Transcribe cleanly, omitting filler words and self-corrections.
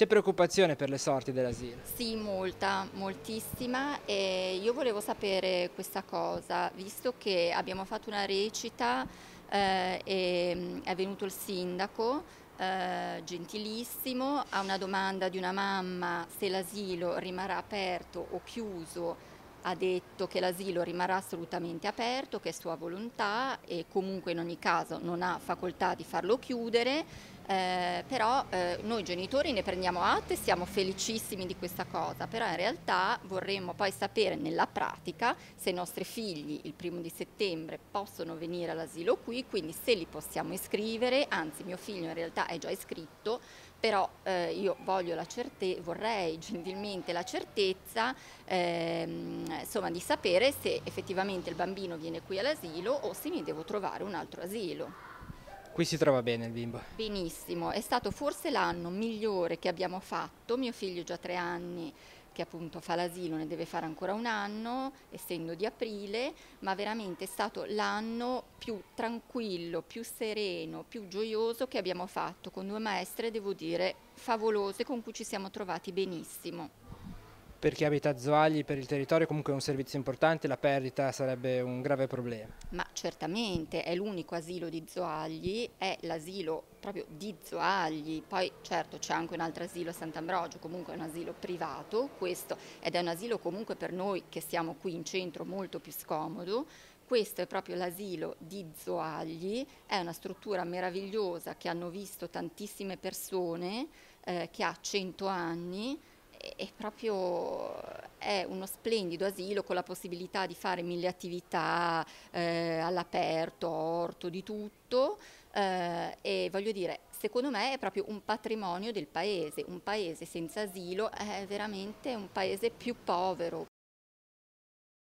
C'è preoccupazione per le sorti dell'asilo? Sì, molta, moltissima, e io volevo sapere questa cosa, visto che abbiamo fatto una recita e è venuto il sindaco, gentilissimo, a una domanda di una mamma se l'asilo rimarrà aperto o chiuso, ha detto che l'asilo rimarrà assolutamente aperto, che è sua volontà e comunque in ogni caso non ha facoltà di farlo chiudere, però noi genitori ne prendiamo atto e siamo felicissimi di questa cosa, però in realtà vorremmo poi sapere nella pratica se i nostri figli il 1° di settembre possono venire all'asilo qui, quindi se li possiamo iscrivere, anzi mio figlio in realtà è già iscritto, però io vorrei gentilmente la certezza insomma, di sapere se effettivamente il bambino viene qui all'asilo o se mi devo trovare un altro asilo. Qui si trova bene il bimbo. Benissimo, è stato forse l'anno migliore che abbiamo fatto, mio figlio ha già 3 anni che appunto fa l'asilo, ne deve fare ancora un anno, essendo di aprile, ma veramente è stato l'anno più tranquillo, più sereno, più gioioso che abbiamo fatto, con 2 maestre, devo dire, favolose, con cui ci siamo trovati benissimo. Per chi abita a Zoagli, per il territorio comunque è un servizio importante, la perdita sarebbe un grave problema. Ma certamente è l'unico asilo di Zoagli, è l'asilo proprio di Zoagli, poi certo c'è anche un altro asilo a Sant'Ambrogio, comunque è un asilo privato, questo, ed è un asilo comunque per noi che siamo qui in centro molto più scomodo. Questo è proprio l'asilo di Zoagli, è una struttura meravigliosa che hanno visto tantissime persone, che ha 100 anni e proprio è uno splendido asilo con la possibilità di fare 1000 attività all'aperto, orto, di tutto. E voglio dire, secondo me è proprio un patrimonio del paese. Un paese senza asilo è veramente un paese più povero,